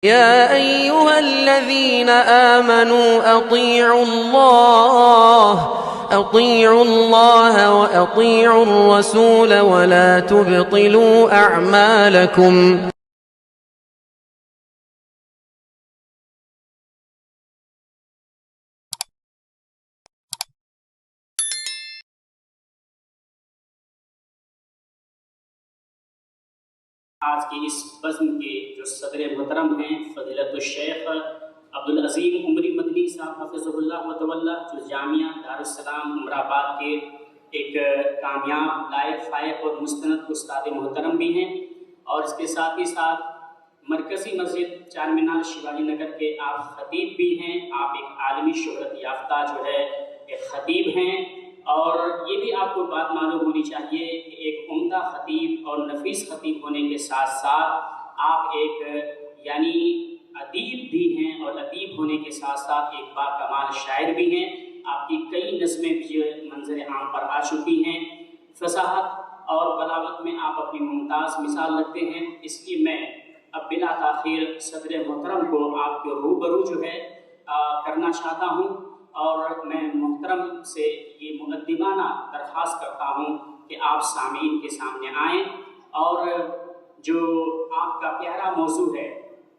يا أيها الذين آمنوا أطيعوا الله وأطيعوا الرسول ولا تبطلوا أعمالكم. آج کی اس بزم کے جو صدر محترم ہیں فضیلت الشیخ عبدالعظیم عمری مدنی صاحب حفظہ اللہ و تولیٰ، جو جامعہ دارالسلام عمر آباد کے ایک کامیاب لائق فائق اور مستند استاد محترم بھی ہیں، اور اس کے ساتھ ہی ساتھ مرکزی مسجد چار مینار شیواجی نگر کے آپ خطیب بھی ہیں۔ آپ ایک عالمی شہرت یافتہ جو ہے ایک خطیب ہیں، اور یہ بھی آپ کو بات معلوم ہونی چاہیے کہ ایک عمدہ خطیب اور نفیس خطیب ہونے کے ساتھ ساتھ آپ ایک یعنی ادیب بھی ہیں، اور ادیب ہونے کے ساتھ ساتھ ایک باکمال شاعر بھی ہیں۔ آپ کی کئی نظمیں بھی منظر عام پر آ چکی ہیں۔ فصاحت اور بلاغت میں آپ اپنی ممتاز مثال رکھتے ہیں، اس لیے میں اب بلا تاخیر صدر محترم کو آپ کے روبرو جو ہے کرنا چاہتا ہوں، اور میں محترم سے یہ مقدمانہ درخواست کرتا ہوں کہ آپ سامعین کے سامنے آئیں، اور جو آپ کا پیارا موضوع ہے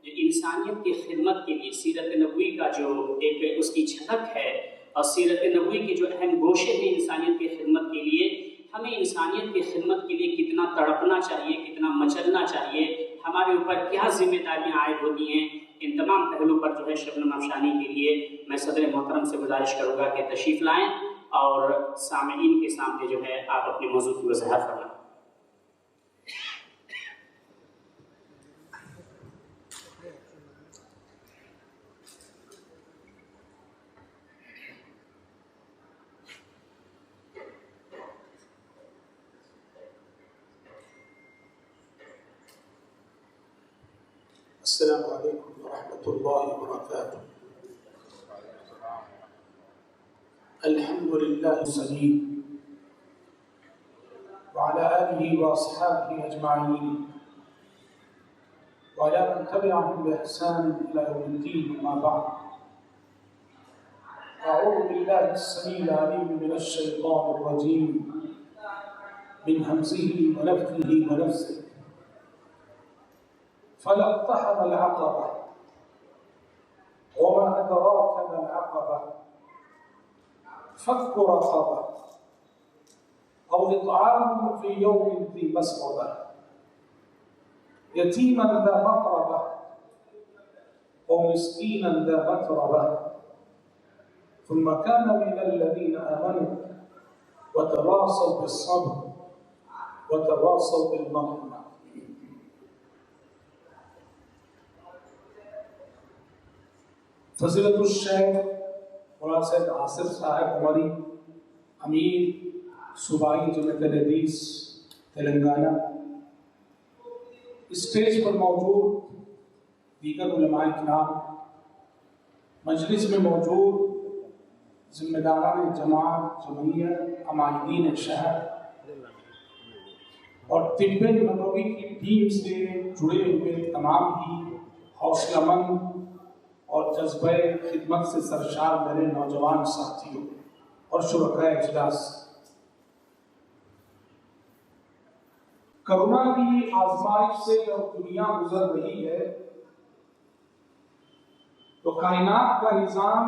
جو انسانیت کی خدمت کے لیے سیرت نبوی کا جو ایک اس کی جھلک ہے، اور سیرت نبوی کے جو اہم گوشے ہیں انسانیت کی خدمت کے لیے، ہمیں انسانیت کی خدمت کے لیے کتنا تڑپنا چاہیے، کتنا مچلنا چاہیے، ہمارے اوپر کیا ذمہ داریاں عائد ہوتی ہیں، ان تمام پہلو پر جو ہے شبنم افشانی کے لیے میں صدر محترم سے گزارش کروں گا کہ تشریف لائیں اور سامعین کے سامنے جو ہے آپ اپنے موضوع کی وضاحت فرمائیں۔ السلام علیکم ورحمۃ اللہ وبرکاتہ۔ الحمد للہ صلی وعلى آلہ واصحابہ اجمعین وعلى من تبعهم بإحسان إلى يوم الدین، اما بعد۔ اعوذ باللہ السمیع العلیم من الشیطان الرجیم من همزه ونفخه ونفثه۔ فلا اقتحم العقبة وما أدراك ما العقبة فك رقبة أو إطعام في يوم ذي مسغبة يتيما ذا مقربة أو مسكينا ذا متربة ثم كان من الذين آمنوا وتواصوا بالصبر وتواصوا بالمرحمة۔ فضیلت الشیخ مولانا سید آصف صاحب عمری، امیر صوبائی جمعیت الحدیث تلنگانہ، اسٹیج پر موجود دیگر علماء کرام، مجلس میں موجود ذمہ داران جماعت، جمعیت، عمائدین شہر اور طب نبوی کی ٹیم سے جڑے ہوئے تمام ہی حوصلہ مند اور جذبہ خدمت سے سرشار میرے نوجوان ساتھیوں اور شرکائے اجلاس، کرونا کی آزمائش سے جب دنیا گزر رہی ہے تو کائنات کا نظام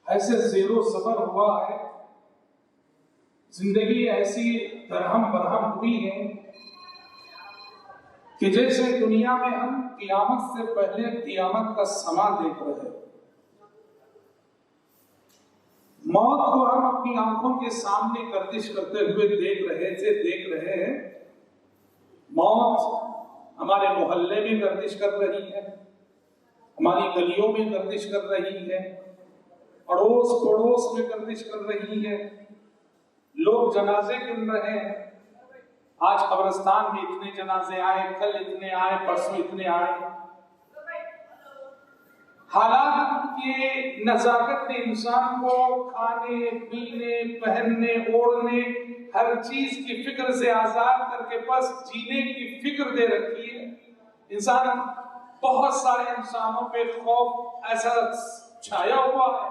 ایسے زیر و زبر ہوا ہے، زندگی ایسی درہم برہم ہوئی ہے کہ جیسے دنیا میں ہم قیامت سے پہلے قیامت کا سما دیکھ رہے ہیں۔ موت کو ہم اپنی آنکھوں کے سامنے گردش کرتے ہوئے دیکھ رہے ہیں۔ موت ہمارے محلے میں گردش کر رہی ہے، ہماری گلیوں میں گردش کر رہی ہے، اڑوس پڑوس میں گردش کر رہی ہے، لوگ جنازے گن رہے ہیں۔ آج قبرستان میں اتنے جنازے آئے، کل اتنے آئے، پرسوں اتنے آئے۔ حالات کی نزاکت نے انسان کو کھانے، پینے، پہننے، اوڑھنے، ہر چیز کی فکر سے آزاد کر کے بس جینے کی فکر دے رکھی ہے۔ انسان بہت سارے انسانوں پہ خوف ایسا چھایا ہوا ہے،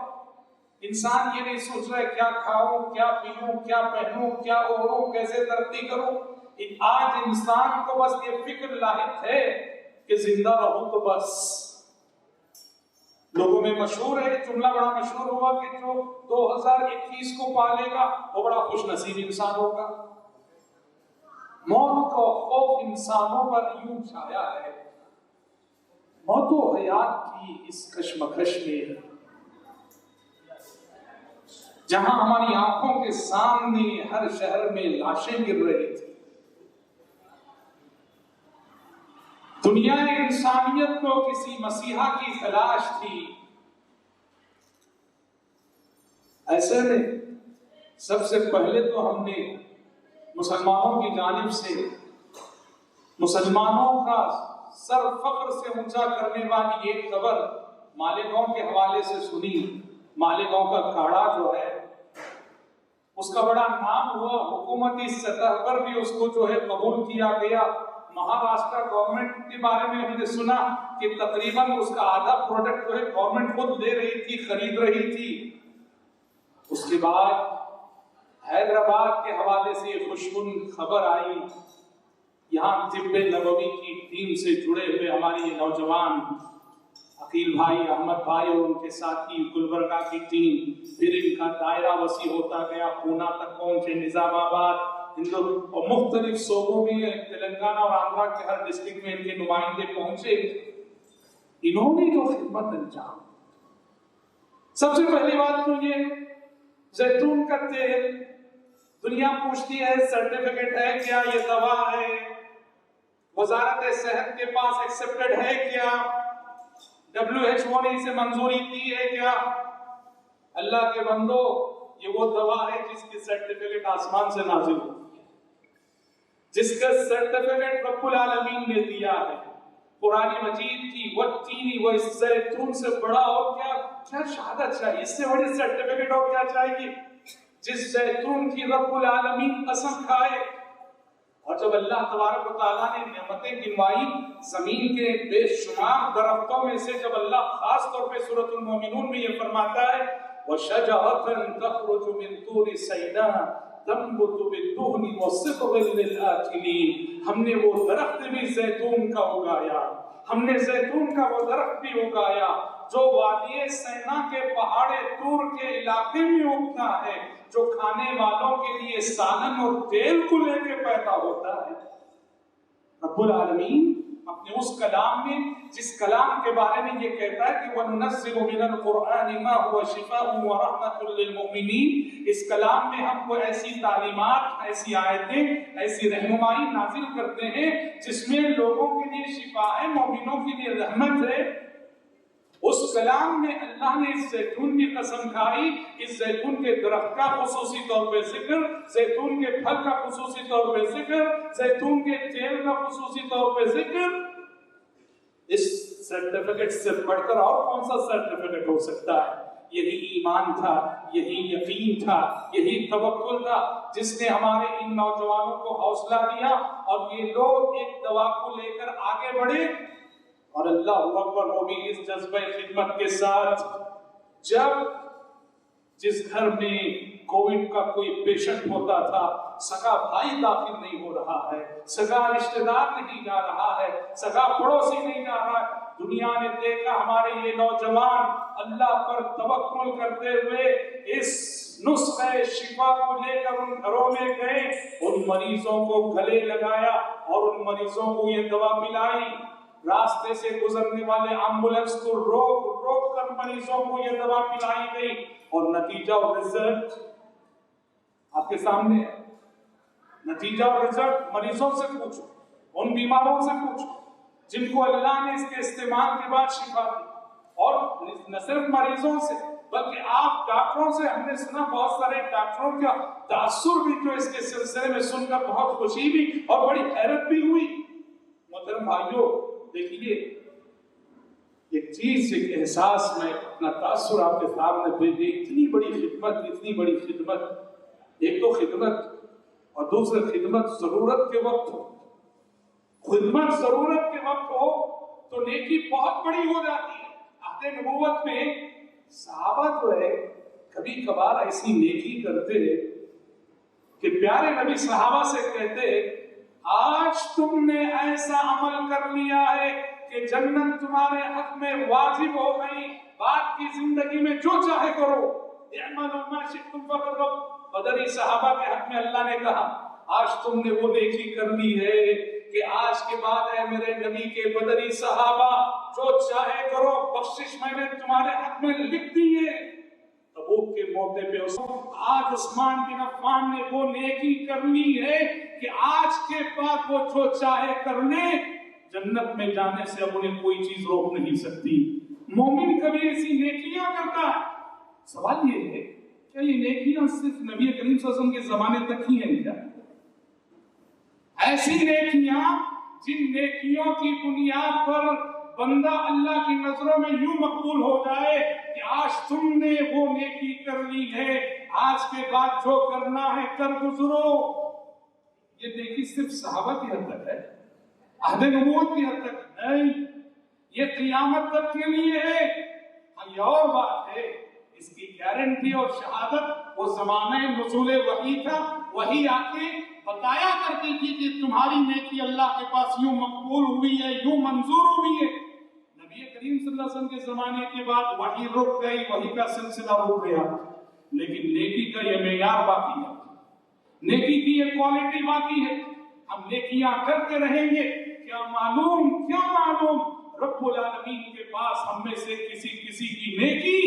انسان یہ نہیں سوچ رہا ہے کیا کھاؤں، کیا پیوں، کیا پہنوں، کیا اوڑھوں، کیسے ترقی کروں۔ آج انسان کو بس یہ فکر لاحق ہے کہ زندہ رہوں تو بس۔ لوگوں میں مشہور ہے، جملہ بڑا مشہور ہوا کہ جو 2021 کو پالے گا وہ بڑا خوش نصیب انسان ہوگا۔ موت کا خوف انسانوں پر یوں چھایا ہے، موت و حیات کی اس کشمکش میں، جہاں ہماری آنکھوں کے سامنے ہر شہر میں لاشیں گر رہی تھی۔ دنیا انسانیت کو کسی مسیحا کی تلاش تھی۔ ایسے میں سب سے پہلے تو ہم نے مسلمانوں کی جانب سے مسلمانوں کا سر فخر سے اونچا کرنے والی ایک خبر مالیگاؤں کے حوالے سے سنی۔ مالیگاؤں کا کھاڑا جو ہے اس کا بڑا نام ہوا، حکومتی سطح پر بھی اس کو جو ہے قبول کیا گیا۔ مہاراشٹر گورنمنٹ کے بارے میں ہم نے سنا کہ تقریباً اس کا آدھا پروڈکٹ جو ہے گورنمنٹ خود لے رہی تھی، خرید رہی تھی۔ اس کے بعد حیدرآباد کے حوالے سے یہ خوشگن خبر آئی، یہاں طب نبوی کی ٹیم سے جڑے ہوئے ہمارے یہ نوجوان عقیل بھائی، احمد بھائی اور ان کے ساتھی گلبرگہ کی ٹیم، پھر ان کا دائرہ وسیع ہوتا گیا، پونا تک پہنچے، نظام آباد، اور مختلف صوبوں میں، تلنگانہ اور آندھرا کے ہر ڈسٹرکٹ میں ان کے نمائندے پہنچے۔ انہوں نے جو خدمت انجام، سب سے پہلی بات تو یہ زیتون کا تیل، دنیا پوچھتی ہے سرٹیفکیٹ ہے کیا، یہ دوا ہے، وزارت صحت کے پاس ایکسپٹڈ ہے کیا، WHO نے اسے منظوری دی ہے کیا؟ اللہ کے بندو، یہ وہ دوا ہے جس کی سرٹیفکیٹ آسمان سے نازل ہوتی ہے، جس کا سرٹیفکیٹ رب العالمین نے دیا ہے۔ قرآن مجید کی والتین والزیتون سے بڑا اور کیا شہادت چاہیے، اس سے بڑی سرٹیفکیٹ اور کیا چاہیے؟ جس زیتون کی رب العالمین قسم کھائے، اور جب اللہ تبارک و تعالیٰ نے نعمتیں گنوائی، زمین کے بے شمار درختوں میں سے جب اللہ خاص طور پہ سورۃ المومنون میں یہ فرماتا ہے وَشَجَرَةً تَخْرُجُ مِن طُورِ سَيْنَاءَ تَنبُتُ بِالدُّهْنِ وَصِبْغٍ لِلْآكِلِينَ، ہم نے وہ درخت بھی زیتون کا اگایا، ہم نے زیتون کا وہ درخت بھی اگایا جو وادی سینا کے پہاڑ طور کے علاقے میں اگتا ہے، جو کھانے والوں کے لیے سالن اور تیل کو لے کے پیدا ہوتا ہے۔ رب العالمین اپنے اس کلام میں، جس کلام کے بارے میں یہ کہتا ہے کہ وَنُنَزِّلُ مِنَ الْقُرْآنِ مَا هُوَ شِفَاءٌ وَرَحْمَةٌ لِّلْمُؤْمِنِينَ، اس کلام میں ہم کو ایسی تعلیمات، ایسی آیتیں، ایسی رہنمائی نازل کرتے ہیں جس میں لوگوں کے لیے شفا ہے، مومنوں کے لیے رحمت ہے۔ اس کلام میں اللہ نے اس زیتون کی قسم کھائی، اس زیتون کے درخت کا خصوصی طور پہ ذکر، زیتون کے پھل کا خصوصی طور پہ ذکر، زیتون کے تیل کا خصوصی طور پہ ذکر۔ اس سرٹیفکیٹ سے بڑھ کر اور کون سا سرٹیفکیٹ ہو سکتا ہے؟ یہی ایمان تھا، یہی یقین تھا، یہی توکل تھا جس نے ہمارے ان نوجوانوں کو حوصلہ دیا، اور یہ لوگ ایک دوا کو لے کر آگے بڑھے، اور اللہ اکبر، وہ بھی اس جذبہ خدمت کے ساتھ۔ جب جس گھر میں کووڈ کا کوئی پیشنٹ ہوتا تھا، سگا بھائی داخل نہیں ہو رہا ہے، سگا رشتہ دار نہیں جا رہا ہے، سگا پڑوسی نہیں جا رہا ہے، دنیا نے دیکھا ہمارے یہ نوجوان اللہ پر توکل کرتے ہوئے اس نسخہ شفا کو لے کر ان گھروں میں گئے، ان مریضوں کو گلے لگایا اور ان مریضوں کو یہ دوا پلائی۔ راستے سے گزرنے والے ایمبولینس کو روک کر مریضوں کو یہ دوا پلائی گئی، اور نتیجہ اور رزلٹ آپ کے سامنے ہے۔ نتیجہ اور رزلٹ مریضوں سے پوچھو، ان بیماروں سے پوچھو جن کو اللہ نے اس کے استعمال کے بعد شفا دی، اور نہ صرف مریضوں سے بلکہ آپ ڈاکٹروں سے۔ ہم نے سنا بہت سارے ڈاکٹروں کا تاثر بھی جو اس کے سلسلے میں سن کر بہت خوشی بھی اور بڑی حیرت بھی ہوئی۔ محترم بھائیوں، دیکھیے ایک چیز، ایک احساس، میں اپنا تاثر آپ کے سامنے بھیجے، اتنی بڑی خدمت، ایک تو خدمت اور دوسرا خدمت ضرورت کے وقت ہو، خدمت ضرورت کے وقت ہو تو نیکی بہت بڑی ہو جاتی ہے. عہد نبوت میں صحابہ جو ہے کبھی کبھار ایسی نیکی کرتے کہ پیارے نبی صحابہ سے کہتے آج تم نے ایسا عمل کر لیا ہے کہ جنت تمہارے حق میں واجب ہو گئی، بعد کی زندگی میں جو چاہے کرو. اعملوا ما شئتم فقد بدری صحابہ کے حق میں اللہ نے کہا آج تم نے وہ نیکی کر لی ہے کہ آج کے بعد ہے میرے نبی کے بدری صحابہ جو چاہے کرو، بخشش میں نے تمہارے حق میں لکھ دی ہے. تبوک کے موقع پہ آج عثمان بن عفان نے وہ نیکی کر لی ہے کہ آج کے بعد وہ جو چاہے کر لے، جنت میں جانے سے اب انہیں کوئی چیز روک نہیں سکتی. مومن کبھی ایسی نیکیاں کرتا ہے. سوال یہ ہے کیا یہ نیکیاں صرف نبی کریم صلی اللہ علیہ وسلم کے زمانے تک ہی ہیں کیا؟ ایسی نیکیاں جن نیکیوں کی بنیاد پر بندہ اللہ کی نظروں میں یوں مقبول ہو جائے کہ آج تم نے وہ نیکی کر لی ہے، آج کے بعد جو کرنا ہے کر گزرو. یہ نیکی صرف صحابہ کی حد تک ہے، عہد نبوت کی حد تک نہیں، یہ قیامت تک کے لیے ہے. یہ اور بات ہے اس کی گارنٹی اور شہادت وہ زمانہ نزول وحی تھا، وحی آ کے بتایا کرتی تھی کہ تمہاری نیکی اللہ کے پاس یوں مقبول ہوئی ہے، یوں منظور ہوئی ہے. نبی کریم صلی اللہ علیہ وسلم کے زمانے کے بعد وحی رک گئی، وحی کا سلسلہ رک گیا، لیکن نیکی کا یہ معیار باقی ہے، نیکی کی یہ کوالٹی باقی ہے. ہم نیکیاں کرتے رہیں گے، کیا معلوم رب العالمین کے پاس ہم میں سے کسی کی نیکی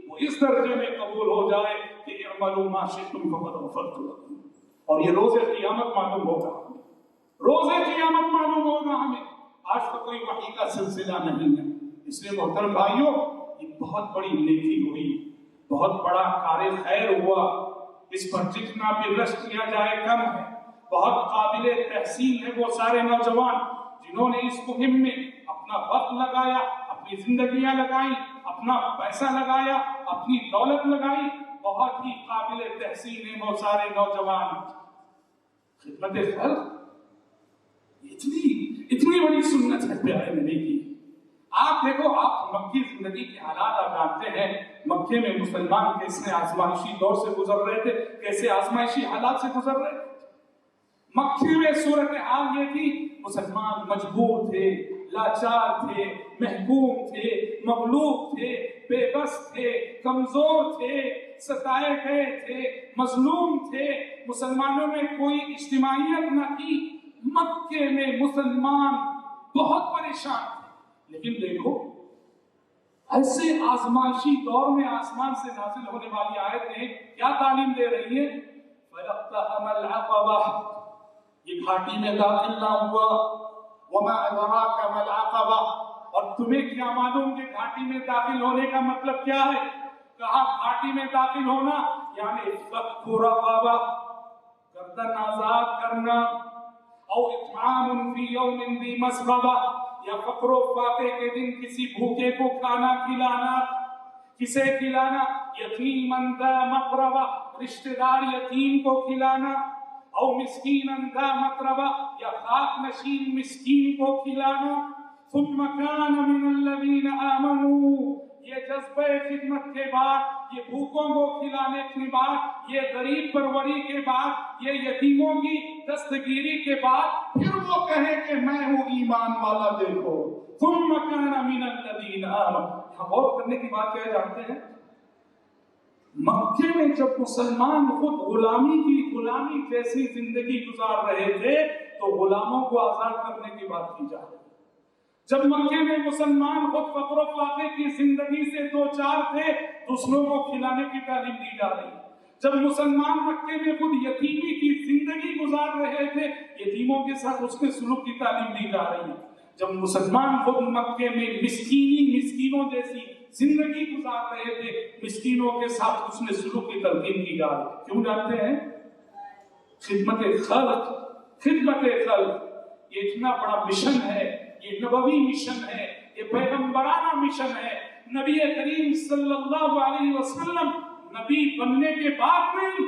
وہ اس درجے میں قبول ہو جائے کہ اعملوا ما شئتم فقد غفرت لکم. اور یہ روز قیامت معلوم ہوگا، روز قیامت معلوم ہوگا ہمیں. آج تو کوئی وحی کا سلسلہ نہیں ہے. اس لیے محترم بھائیوں یہ بہت بڑی نیکی ہوئی، بہت بڑا کار خیر ہوا. اس پر جتنا بھی رشک کیا جائے کم ہے. بہت قابل تحسین ہے وہ سارے نوجوان جنہوں نے اس مہم میں اپنا وقت لگایا، اپنی زندگیاں لگائیں، اپنا پیسہ لگایا، اپنی دولت لگائی. بہت ہی قابل تحسین ہے وہ سارے نوجوان. خدمت خلق اتنی بڑی سنت ہے پیارے نبی کی. آپ دیکھو، آپ مکی زندگی کے حالات آپ جانتے ہیں. مکے میں مسلمان کیسے آزمائشی دور سے گزر رہے تھے، کیسے آزمائشی حالات سے گزر رہے تھے. مکے میں صورتحال یہ تھی مسلمان مجبور تھے، لاچار تھے، محکوم تھے، مغلوب تھے، بے بس تھے، کمزور تھے، ستائے گئے تھے، مظلوم تھے. مسلمانوں میں کوئی اجتماعیت نہ تھی. مکے میں مسلمان بہت پریشان تھے. لیکن دیکھو ایسے آزمائشی دور میں آسمان سے نازل ہونے والی آیتیں کیا تعلیم دے رہی ہیں؟ فَلَقْتَحَمَ الْعَقَبَةَ، یہ گھاٹی میں داخل نہ ہوا. وَمَا أَدْرَاكَ مَا الْعَقَبَةُ، اور تمہیں کیا معلوم کہ گھاٹی میں داخل ہونے کا مطلب کیا ہے؟ کہا گھاٹی میں داخل ہونا یعنی فَكُّ رَقَبَةٍ، گردن آزاد کرنا، او اطعام فی یوم ذی مسغبہ، یا فقر و فاقے کے دن کسی بھوکے کو کھانا کھلانا. کسے کھلانا؟ یتیما ذا مقربہ، رشتہ دار یتیم کو کھلانا. او مسکینا ذا مقربہ، یا خاک نشین مسکین کو کھلانا. ثم كان من الذین آمنوا، یہ جذبہ خدمت کے بعد، یہ بھوکوں کو کھلانے کے بعد، یہ غریب پروری کے بعد، یہ یتیموں کی دستگیری کے بعد پھر وہ کہے کہ میں ہوں ایمان والا. دیکھو ثم كان من الذین آمنوا. یہاں غور کرنے کی بات کیا جانتے ہیں؟ مکے میں جب مسلمان خود غلامی جیسی زندگی گزار رہے تھے تو غلاموں کو آزاد کرنے کی بات کی جا رہی. جب مکے میں مسلمان خود فقر و فاقے کی زندگی سے دو چار تھے، دوسروں کو کھلانے کی تعلیم دی جا رہی. جب مسلمان مکے میں خود یتیمی کی زندگی گزار رہے تھے، یتیموں کے ساتھ اس کے سلوک کی تعلیم دی جا رہی ہے. جب مسلمان خود مکے میں مسکینوں جیسی زندگی گزار رہے تھے، مسکینوں کے ساتھ اس نے سلوک کی تلقین کی جا رہی. کیوں جانتے ہیں؟ خدمت خلق یہ اتنا بڑا مشن ہے، یہ نبوی مشن ہے، یہ پیغمبرانہ مشن ہے. نبی کریم صلی اللہ علیہ وسلم نبی بننے کے بعد نہیں،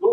2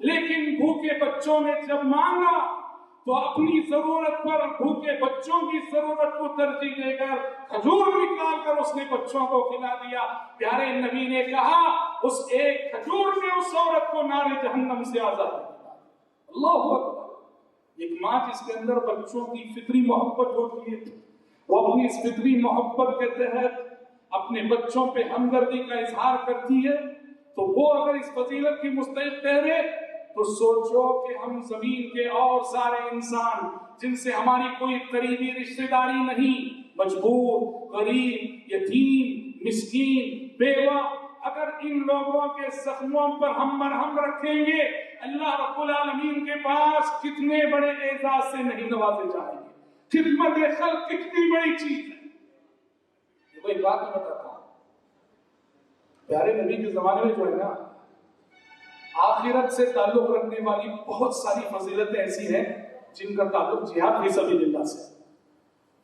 لیکن بھوکے بچوں نے جب مانگا تو اپنی ضرورت پر بھوکے بچوں کی ضرورت کو ترجیح دے کر کھجور نکال کر اس نے بچوں کو کھلا دیا. پیارے نبی نے کہا اس ایک کھجور نے اس عورت کو نار جہنم سے آزاد کیا. اللہ اکبر. ایک ماں جس کے اندر بچوں کی فطری محبت ہوتی ہے، وہ اپنی اس فطری محبت کے تحت اپنے بچوں پہ ہمدردی کا اظہار کرتی ہے، تو وہ اگر اس فضیلت کی مستحق ٹھہرے تو سوچو کہ ہم زمین کے اور سارے انسان جن سے ہماری کوئی قریبی رشتہ داری نہیں، مجبور، غریب، یتیم، مسکین، بیوہ، اگر ان لوگوں کے زخموں پر ہم مرہم رکھیں گے، اللہ رب العالمین کے پاس کتنے بڑے اعزاز سے نہیں نوازے جائیں گے. خدمت خلق کتنی بڑی چیز ہے. کوئی بات میں بتاتا ہوں، پیارے نبی کے زمانے میں جو ہے نا، آخرت سے تعلق رکھنے والی بہت ساری فضیلتیں ایسی ہیں جن کا تعلق جہاد فی سبیل اللہ سے.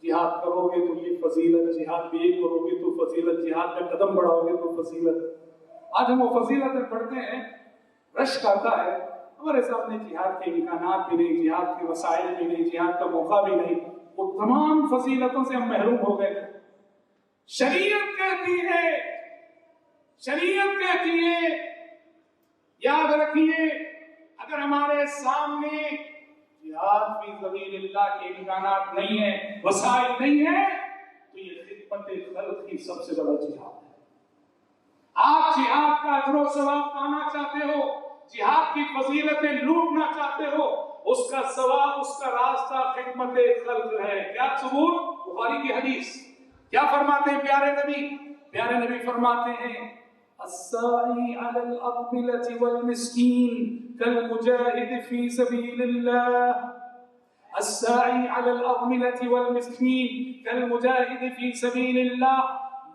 جہاد کرو گے تو یہ فضیلت، جہاد بھی ایک کرو گے تو فضیلت، جہاد میں قدم بڑھاؤ گے تو فضیلت. آج ہم وہ فضیلتیں پڑھتے ہیں، رشک آتا ہے، ہمارے سامنے جہاد کے امکانات بھی نہیں، جہاد کے وسائل بھی نہیں، جہاد کا موقع بھی نہیں، وہ تمام فضیلتوں سے ہم محروم ہو گئے. شریعت کہتی ہے یاد رکھیے، اگر ہمارے سامنے جہاد فی سبیل اللہ کے امکانات نہیں ہیں، وسائل نہیں ہیں، تو یہ خدمت خلق کی سب سے بڑا جہاد ہے. آپ جہاد کا اجر و ثواب پانا چاہتے ہو، جہاد کی فضیلتیں لوٹنا چاہتے ہو، اس کا ثواب، اس کا راستہ خدمت خلق ہے. کیا ثبوت؟ بخاری کی حدیث. کیا فرماتے ہیں پیارے نبی؟ پیارے نبی فرماتے ہیں الساعی علی الارملة والمسکین کالمجاہد فی سبیل اللہ. الساعی علی الارملة والمسکین کالمجاہد فی سبیل اللہ.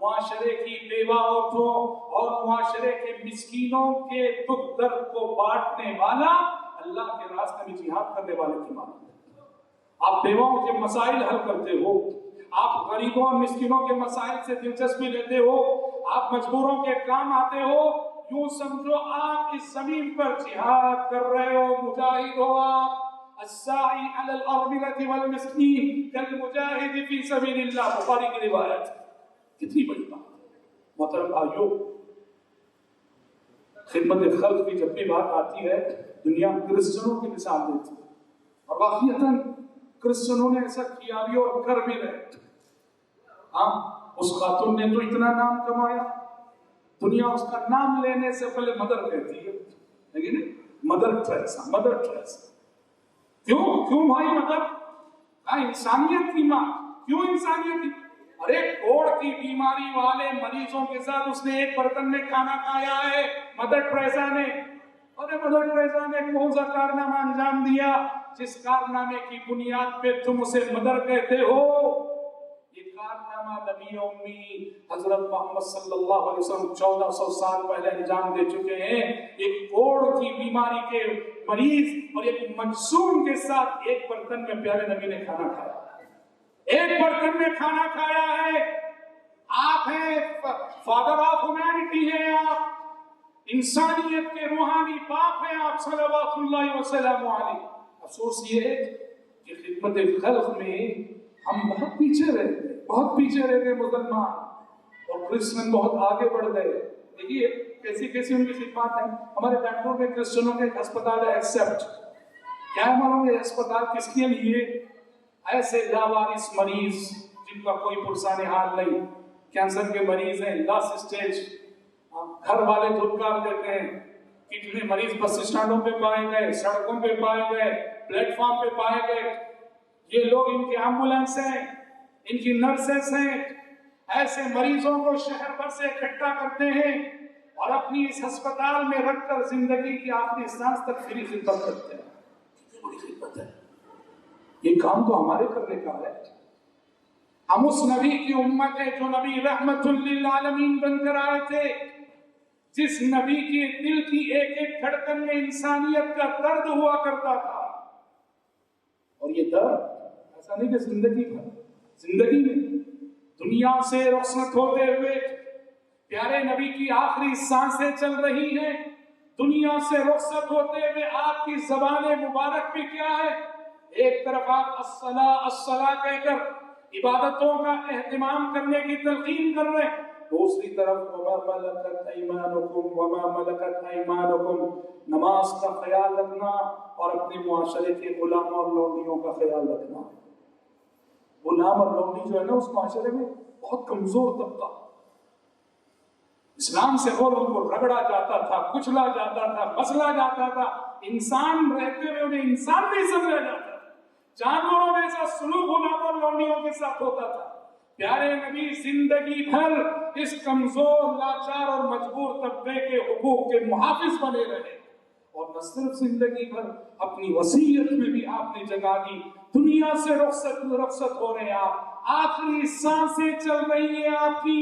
معاشرے کی بیوہ عورتوں اور معاشرے کے مسکینوں کے دکھ درد کو بانٹنے والا اللہ کے راستے میں جہاد کرنے والے کی مانند ہے. آپ بیواؤں کے مسائل حل کرتے ہو، آپ غریبوں اور مسکینوں کے مسائل سے دلچسپی لیتے ہو، آپ مجبوروں کے کام آتے ہو، یوں سمجھو آپ اس زمین پر جہاد کر رہے ہو، مجاہد ہو آپ. الساعی علی الارملة والمسکین کالمجاہد فی سبیل اللہ. بخاری کی روایت. کتنی بڑی بات ہے. محترم بھائیو، خدمت خلق کی جب بھی بات آتی ہے، دنیا کرسچنوں کی مثال دیتی ہے، اور واقعیتاً کرسچنوں نے ایسا کیا بھی اور کر بھی رہے. ہاں، اس خاتون نے تو اتنا نام کمایا، دنیا اس کا نام لینے سے پہلے مدر کہتی ہے، لیکن مدر ٹریسا، مدر ٹریسا. کیوں بھائی مدر؟ انسانیت کی ماں. کیوں انسانیت کی؟ ارے کوڑ کی بیماری والے مریضوں کے ساتھ اس نے ایک برتن میں کھانا کھایا ہے مدر ٹریسا نے. اور مدر ٹریسا نے کون سا کارنامہ انجام دیا جس کارنامے کی بنیاد پہ تم اسے مدر کہتے ہو؟ یہ کارنامہ نبی امی حضرت محمد صلی اللہ علیہ وسلم 1400 سال پہلے انجام دے چکے ہیں. ایک کوڑ کی بیماری کے مریض اور ایک مجسوم کے ساتھ ایک برتن میں پیارے نبی نے کھانا کھایا، ایک برتن میں کھانا کھایا ہے. آپ ہیں فادر آف ہیومینٹی ہیں، آپ انسانیت کے روحانی باپ ہیں آپ صلوات اللہ وسلم علیہ. افسوس یہ ہے کہ خدمت خلق میں ہم بہت پیچھے رہ گئے، بہت پیچھے رہ گئے مسلمان، اور کرسچن بہت آگے بڑھ گئے. دیکھیے کیسی ان کی خدمات ہیں. ہمارے بینگلور میں کرسچنوں کے ایک ہسپتال ہے ایکسپٹ. کیا ہے معلوم ہے ہسپتال کس کے لیے؟ ایسے لاوارث مریض جن کا کوئی پرسان حال نہیں، کینسر کے مریض ہیں، لاسٹ اسٹیج، گھر والے دھتکار دیتے ہیں. کتنے مریض بس اسٹینڈوں پہ پائے گئے، سڑکوں پہ پائے گئے، پلیٹ فارم پہ پائے گئے. یہ لوگ ان کی ایمبولینس ہیں، ان کی نرسز ہیں. ایسے مریضوں کو شہر بھر سے اکٹھا کرتے ہیں اور اپنی اس ہسپتال میں رکھ کر زندگی کی آخری سانس تک فری خدمت کرتے ہیں. کتنی بڑی خدمت ہے. یہ کام تو ہمارے کرنے کا ہے. ہم اس نبی کی امت ہے جو نبی رحمت للعالمین بن کر آئے تھے، جس نبی کے دل کی ایک ایک دھڑکن میں انسانیت کا درد ہوا کرتا تھا. اور یہ درد ایسا نہیں کہ زندگی میں دنیا سے رخصت ہوتے ہوئے پیارے نبی کی آخری سانسیں چل رہی ہیں، دنیا سے رخصت ہوتے ہوئے آپ کی زبان مبارک پہ کیا ہے؟ ایک طرف آپ الصلاۃ الصلاۃ کہہ کر عبادتوں کا اہتمام کرنے کی تلقین کر رہے ہیں، دوسری طرف وما ملکت ایمانکم نماز کا خیال رکھنا اور اپنے معاشرے کے غلاموں اور لونڈیوں کا خیال رکھنا۔ غلام اور لونڈی جو ہے نا اس معاشرے میں بہت کمزور طبقہ، اسلام سے اور ان کو رگڑا جاتا تھا، کچلا جاتا تھا، مسلا جاتا تھا، انسان رہتے ہوئے انہیں انسان نہیں سمجھا جاتا تھا، جانوروں جیسا سلوک غلام اور لونڈیوں کے ساتھ ہوتا تھا۔ پیارے نبی زندگی بھر اس کمزور، لاچار اور مجبور طبقے کے حقوق کے محافظ بنے رہے، اور نہ صرف زندگی بھر اپنی وصیت میں بھی آپ نے جگہ دی، دنیا سے رخصت ہو رہے ہیں آپ، آخری سانسیں چل رہی ہیں آپ کی،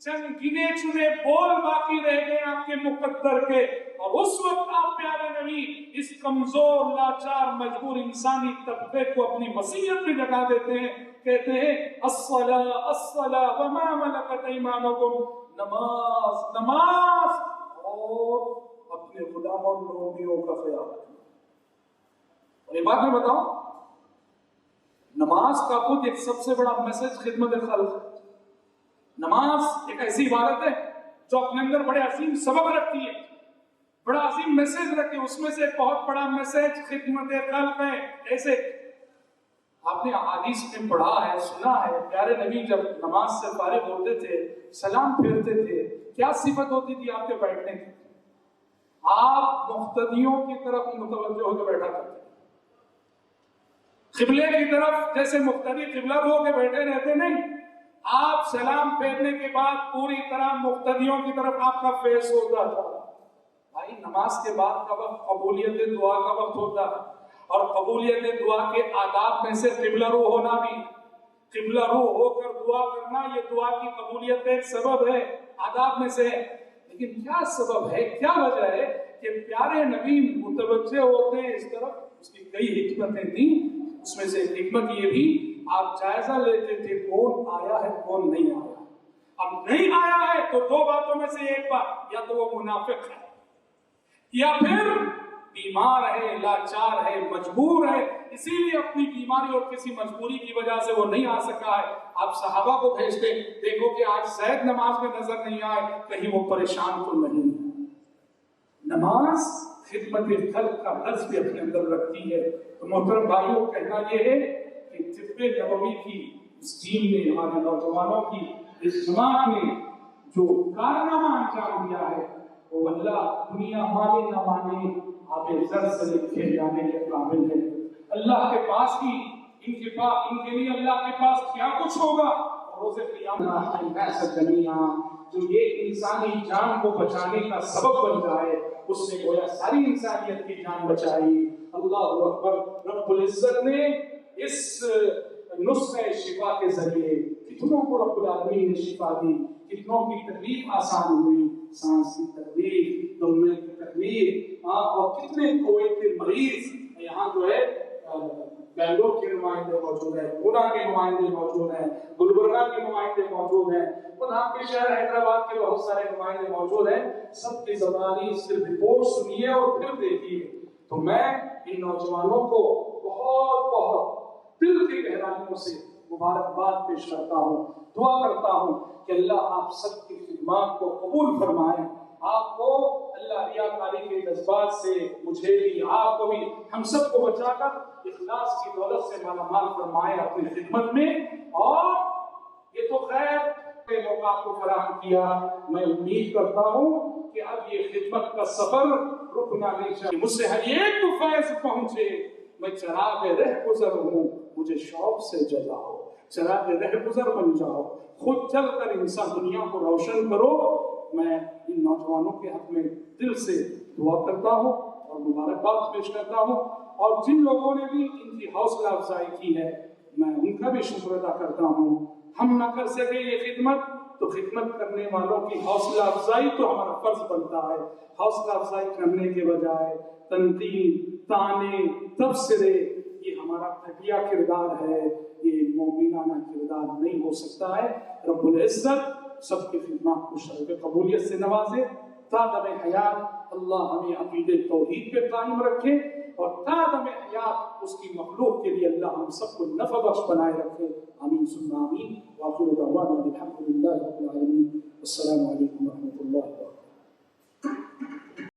چند گنے چنے بول باقی رہ گئے آپ کے مقدر کے، اور اس وقت آپ پیارے نبی اس کمزور، لاچار، مجبور انسانی طبقے کو اپنی وصیت میں جگہ دیتے ہیں، کہتے ہیں الصلاۃ الصلاۃ وما ملکت ایمانکم، نماز نماز اور اپنے غلاموں اور لونڈیوں کا خیال رکھنا۔ اور یہ بات میں بتاؤں، نماز کا خود ایک سب سے بڑا میسج خدمت خلق ہے۔ نماز ایک ایسی عبادت ہے جو اپنے اندر بڑے عظیم سبق رکھتی ہے، بڑا عظیم میسج رکھتی ہے، اس میں سے ایک بہت بڑا میسج خدمت خلق ہے۔ ایسے آپ نے احادیث میں پڑھا ہے، سنا ہے، پیارے نبی جب نماز سے فارغ ہوتے تھے، سلام پھیرتے تھے، کیا صفت ہوتی تھی آپ کے بیٹھنے کی؟ آپ مقتدیوں کی طرف متوجہ ہو کے بیٹھا کرتے، قبلے کی طرف، جیسے مقتدی قبلہ ہو کے بیٹھے رہتے نہیں، آپ سلام پھیرنے کے بعد پوری طرح مقتدیوں کی طرف آپ کا فیس ہوتا تھا۔ بھائی نماز کے بعد کا وقت قبولیت دعا کا وقت ہوتا ہے، اور قبولیت دعا کے آداب میں سے قبلہ رو ہونا بھی، قبلہ رو ہو کر دعا کرنا یہ دعا کی قبولیت کا ایک سبب ہے، آداب میں سے ہے۔ لیکن کیا سبب ہے، کیا وجہ ہے کہ پیارے نبی متوجہ ہوتے ہیں اس طرف؟ اس کی کئی حکمتیں تھیں، اس میں سے ایک حکمت یہ بھی آپ جائزہ لیتے تھے کون آیا ہے کون نہیں آیا۔ اب نہیں آیا ہے تو دو باتوں میں سے ایک بات، یا تو وہ منافق ہے یا پھر بیمار ہے، لاچار ہے، مجبور ہے، اسی لیے اپنی بیماری اور کسی مجبوری کی وجہ سے وہ نہیں آ سکا ہے۔ آپ صحابہ کو بھیجتے، دیکھو کہ آج زید نماز میں نظر نہیں آئے، کہیں وہ پریشان تو نہیں۔ نماز خدمت خلق کا درس بھی اپنے اندر رکھتی ہے۔ تو محترم بھائیوں، کہنا یہ ہے کہ طب نبوی کی اس ٹیم نے، ہمارے نوجوانوں کی اس جماعت نے جو کارنامہ انجام دیا ہے وہ اللہ دنیا مانے نہ مانے آپ زر سے لکھے جانے کے قابل ہے۔ اللہ کے پاس ہی ان کے لیے اللہ کے پاس کیا کچھ ہوگا، روز قیامت جو ایک انسانی جان کو بچانے کا سبب بن جائے، اس نے گویا ساری انسانیت کی جان بچائی۔ اللہ اکبر۔ رب العزت نے اس نسخہ شفا کے ذریعے کتنوں کو رب العالمین نے شفا دی، کتنوں کی تکلیف آسان ہوئی، سانس کی تکلیف، دم کی تکلیف، اور کتنے کووڈ کے مریض یہاں جو ہے بنگلور کے نمائندے موجود ہیں، پونا کے نمائندے موجود ہیں، گلبرگہ کے نمائندے موجود ہیں، اور آپ کے شہر حیدرآباد کے بہت سارے نمائندے موجود ہیں۔ سب کی زبانی صرف رپورٹ سنیے اور پھر دیکھیے۔ تو میں ان نوجوانوں کو بہت بہت دل کی گہرائیوں سے مبارکباد پیش کرتا ہوں، دعا کرتا ہوں کہ اللہ آپ سب کی خدمات کو قبول فرمائے، آپ کو اللہ ریاکاری کے جذبات سے، مجھے بھی، آپ کو بھی، ہم سب کو بچا کر اخلاص کی دولت سے مالا مال فرمائے اپنی خدمت میں۔ اور یہ تو خیر کے موقع کو فراہم کیا، میں امید کرتا ہوں کہ اب یہ خدمت کا سفر رکنا نہیں چاہیے، مجھ سے ہر ایک کو فیض پہنچے، میں چراغ رہ گزر ہوں، مجھے شوق سے جلاؤ، چراغ رہ گزر بن جاؤ، خود چل کر انسان دنیا کو روشن کرو۔ میں ان نوجوانوں کے حق میں دل سے دعا کرتا ہوں اور مبارکباد پیش کرتا ہوں، اور جن لوگوں نے بھی ان کی حوصلہ افزائی کی ہے میں ان کا بھی شکر ادا کرتا ہوں۔ ہم نہ کر سکے یہ خدمت تو خدمت کرنے والوں کی حوصلہ افزائی تو ہمارا فرض بنتا ہے۔ حوصلہ افزائی کرنے کے بجائے تنقید، طعنے، تبصرے، یہ ہمارا گھٹیا کردار ہے، یہ مومنانہ کردار نہیں ہو سکتا ہے۔ رب العزت سب کی خدمات کو شرف قبولیت سے نوازے، تا دم حیات اللہ ہمیں عقید توحید پہ قائم رکھے، اور تا دم حیات اس کی مخلوق کے لیے اللہ ہم سب کو نفع بخش بنائے رکھے. آمین ثم آمین. وآخر دعوانا الحمد للہ رب العالمین. السلام علیکم.